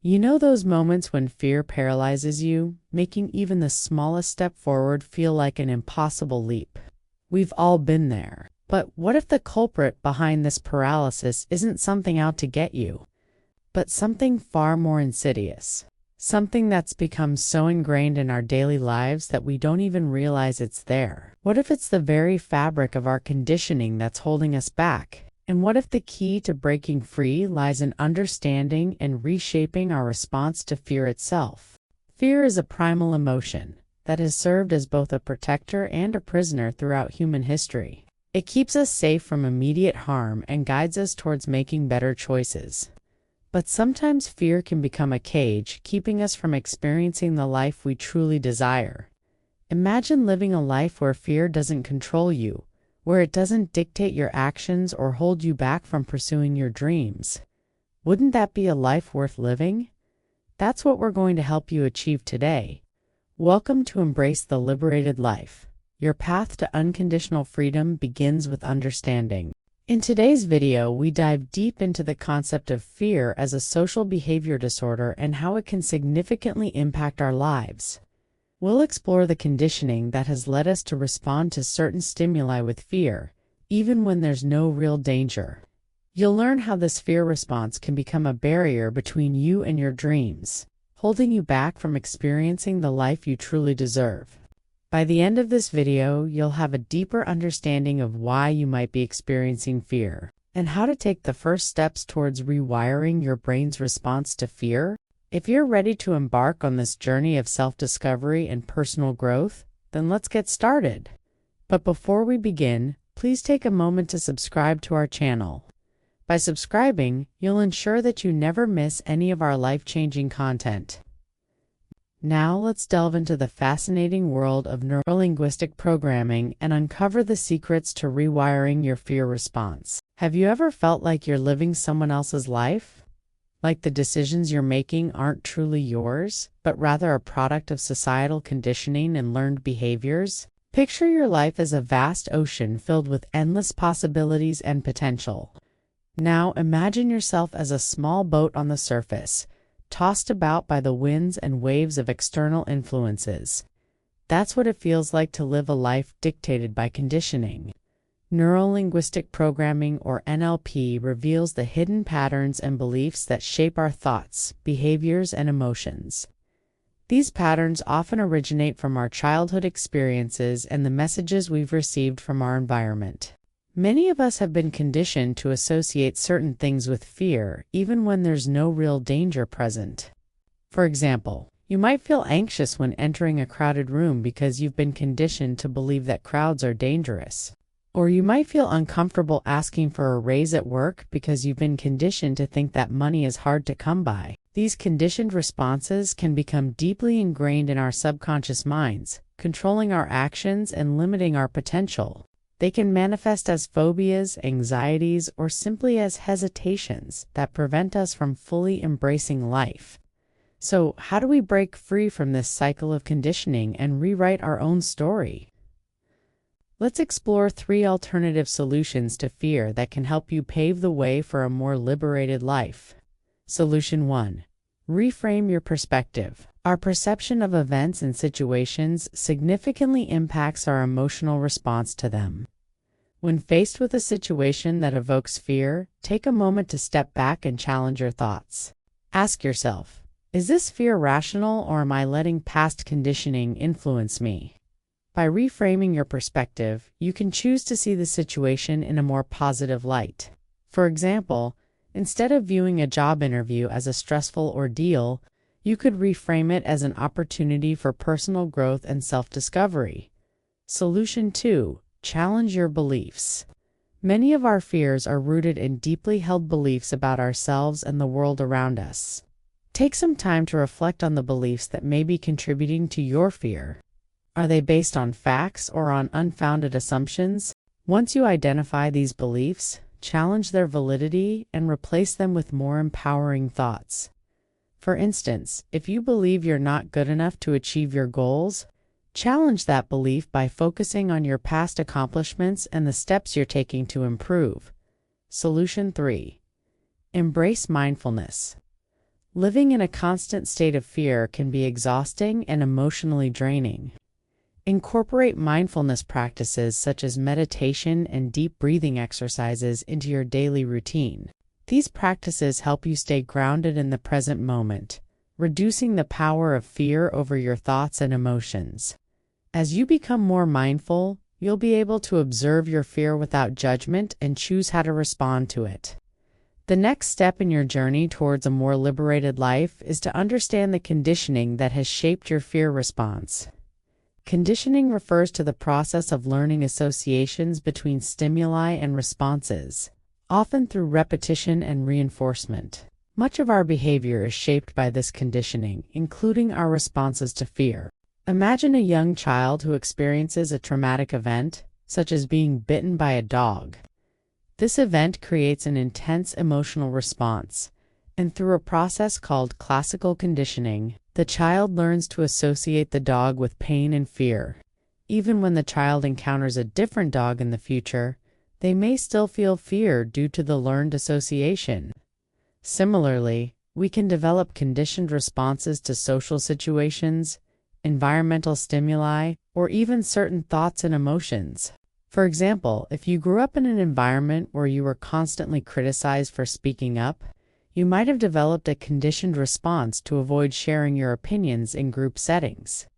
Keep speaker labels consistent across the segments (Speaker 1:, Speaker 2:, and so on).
Speaker 1: You know those moments when fear paralyzes you, making even the smallest step forward feel like an impossible leap? We've all been there. But what if the culprit behind this paralysis isn't something out to get you, but something far more insidious? Something that's become so ingrained in our daily lives that we don't even realize it's there. What if it's the very fabric of our conditioning that's holding us back? And what if the key to breaking free lies in understanding and reshaping our response to fear itself? Fear is a primal emotion that has served as both a protector and a prisoner throughout human history. It keeps us safe from immediate harm and guides us towards making better choices. But sometimes fear can become a cage, keeping us from experiencing the life we truly desire. Imagine living a life where fear doesn't control you, where it doesn't dictate your actions or hold you back from pursuing your dreams. Wouldn't that be a life worth living? That's what we're going to help you achieve today. Welcome to Embrace the Liberated Life. Your path to unconditional freedom begins with understanding. In today's video, we dive deep into the concept of fear as a social behavior disorder and how it can significantly impact our lives. We'll explore the conditioning that has led us to respond to certain stimuli with fear, even when there's no real danger. You'll learn how this fear response can become a barrier between you and your dreams, holding you back from experiencing the life you truly deserve. By the end of this video, you'll have a deeper understanding of why you might be experiencing fear and how to take the first steps towards rewiring your brain's response to fear. If you're ready to embark on this journey of self-discovery and personal growth, then let's get started. But before we begin, please take a moment to subscribe to our channel. By subscribing, you'll ensure that you never miss any of our life-changing content. Now let's delve into the fascinating world of neurolinguistic programming and uncover the secrets to rewiring your fear response. Have you ever felt like you're living someone else's life? Like the decisions you're making aren't truly yours, but rather a product of societal conditioning and learned behaviors? Picture your life as a vast ocean filled with endless possibilities and potential. Now imagine yourself as a small boat on the surface, tossed about by the winds and waves of external influences. That's what it feels like to live a life dictated by conditioning. Neurolinguistic programming, or NLP, reveals the hidden patterns and beliefs that shape our thoughts, behaviors, and emotions. These patterns often originate from our childhood experiences and the messages we've received from our environment. Many of us have been conditioned to associate certain things with fear, even when there's no real danger present. For example, you might feel anxious when entering a crowded room because you've been conditioned to believe that crowds are dangerous. Or you might feel uncomfortable asking for a raise at work because you've been conditioned to think that money is hard to come by. These conditioned responses can become deeply ingrained in our subconscious minds, controlling our actions and limiting our potential. They can manifest as phobias, anxieties, or simply as hesitations that prevent us from fully embracing life. So, how do we break free from this cycle of conditioning and rewrite our own story? Let's explore 3 alternative solutions to fear that can help you pave the way for a more liberated life. Solution 1. Reframe your perspective. Our perception of events and situations significantly impacts our emotional response to them. When faced with a situation that evokes fear, take a moment to step back and challenge your thoughts. Ask yourself, is this fear rational, or am I letting past conditioning influence me? By reframing your perspective, you can choose to see the situation in a more positive light. For example, instead of viewing a job interview as a stressful ordeal, you could reframe it as an opportunity for personal growth and self-discovery. Solution 2. Challenge your beliefs. Many of our fears are rooted in deeply held beliefs about ourselves and the world around us. Take some time to reflect on the beliefs that may be contributing to your fear. Are they based on facts or on unfounded assumptions? Once you identify these beliefs, challenge their validity and replace them with more empowering thoughts. For instance, if you believe you're not good enough to achieve your goals, challenge that belief by focusing on your past accomplishments and the steps you're taking to improve. Solution 3. Embrace mindfulness. Living in a constant state of fear can be exhausting and emotionally draining. Incorporate mindfulness practices such as meditation and deep breathing exercises into your daily routine. These practices help you stay grounded in the present moment, reducing the power of fear over your thoughts and emotions. As you become more mindful, you'll be able to observe your fear without judgment and choose how to respond to it. The next step in your journey towards a more liberated life is to understand the conditioning that has shaped your fear response. Conditioning refers to the process of learning associations between stimuli and responses, often through repetition and reinforcement. Much of our behavior is shaped by this conditioning, including our responses to fear. Imagine a young child who experiences a traumatic event, such as being bitten by a dog. This event creates an intense emotional response, and through a process called classical conditioning, the child learns to associate the dog with pain and fear. Even when the child encounters a different dog in the future, they may still feel fear due to the learned association. Similarly, we can develop conditioned responses to social situations, environmental stimuli, or even certain thoughts and emotions. For example, if you grew up in an environment where you were constantly criticized for speaking up, you might have developed a conditioned response to avoid sharing your opinions in group settings.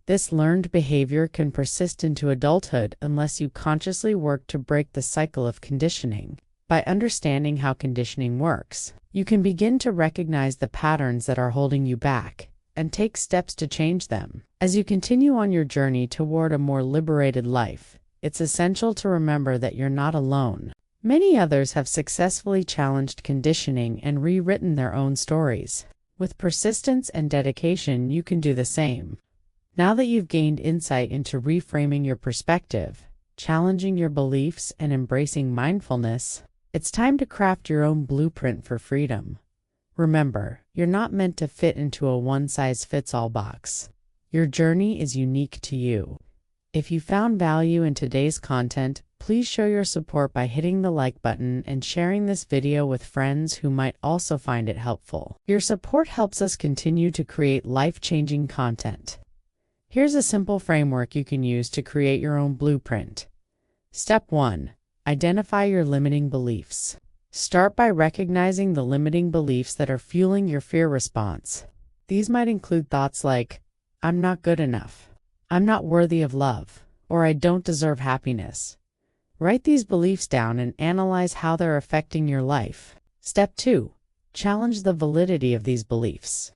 Speaker 1: This learned behavior can persist into adulthood unless you consciously work to break the cycle of conditioning. By understanding how conditioning works, you can begin to recognize the patterns that are holding you back and take steps to change them. As you continue on your journey toward a more liberated life, it's essential to remember that you're not alone. Many others have successfully challenged conditioning and rewritten their own stories. With persistence and dedication, you can do the same. Now that you've gained insight into reframing your perspective, challenging your beliefs, and embracing mindfulness, it's time to craft your own blueprint for freedom. Remember, you're not meant to fit into a one-size-fits-all box. Your journey is unique to you. If you found value in today's content, please show your support by hitting the like button and sharing this video with friends who might also find it helpful. Your support helps us continue to create life-changing content. Here's a simple framework you can use to create your own blueprint. Step 1. Identify your limiting beliefs. Start by recognizing the limiting beliefs that are fueling your fear response. These might include thoughts like, "I'm not good enough," "I'm not worthy of love," or "I don't deserve happiness." Write these beliefs down and analyze how they're affecting your life. Step 2. Challenge the validity of these beliefs.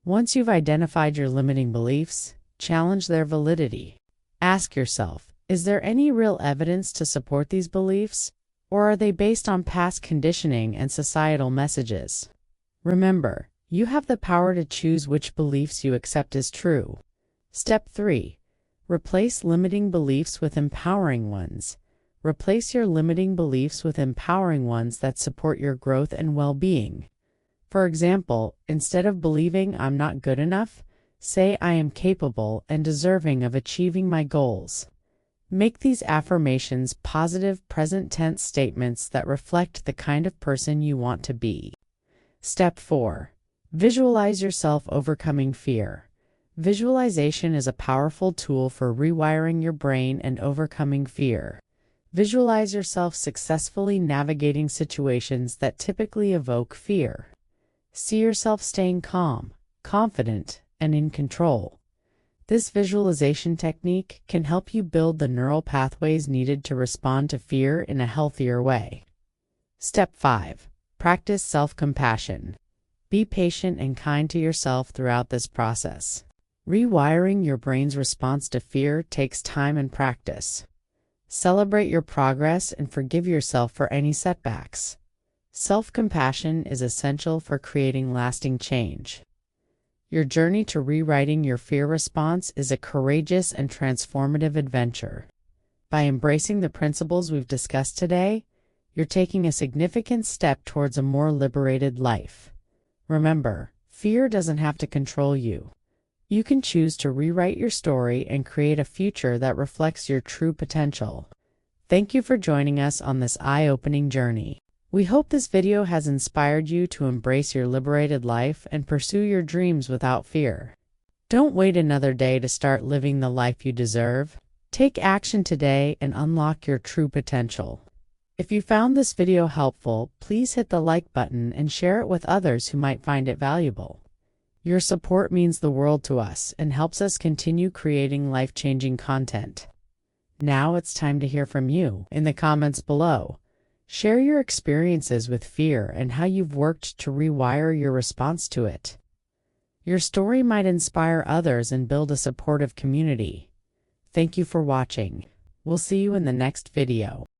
Speaker 1: Once you've identified your limiting beliefs, challenge their validity. Ask yourself, is there any real evidence to support these beliefs, or are they based on past conditioning and societal messages? Remember, you have the power to choose which beliefs you accept as true. Step 3. Replace limiting beliefs with empowering ones. Replace your limiting beliefs with empowering ones that support your growth and well-being. For example, instead of believing "I'm not good enough," say "I am capable and deserving of achieving my goals." Make these affirmations positive present tense statements that reflect the kind of person you want to be. Step 4. Visualize yourself overcoming fear. Visualization is a powerful tool for rewiring your brain and overcoming fear. Visualize yourself successfully navigating situations that typically evoke fear. See yourself staying calm, confident, and in control. This visualization technique can help you build the neural pathways needed to respond to fear in a healthier way. Step 5. Practice self-compassion. Be patient and kind to yourself throughout this process. Rewiring your brain's response to fear takes time and practice. Celebrate your progress and forgive yourself for any setbacks. Self-compassion is essential for creating lasting change. Your journey to rewriting your fear response is a courageous and transformative adventure. By embracing the principles we've discussed today, you're taking a significant step towards a more liberated life. Remember, fear doesn't have to control you. You can choose to rewrite your story and create a future that reflects your true potential. Thank you for joining us on this eye-opening journey. We hope this video has inspired you to embrace your liberated life and pursue your dreams without fear. Don't wait another day to start living the life you deserve. Take action today and unlock your true potential. If you found this video helpful, please hit the like button and share it with others who might find it valuable. Your support means the world to us and helps us continue creating life-changing content. Now it's time to hear from you. In the comments below, share your experiences with fear and how you've worked to rewire your response to it. Your story might inspire others and build a supportive community. Thank you for watching. We'll see you in the next video.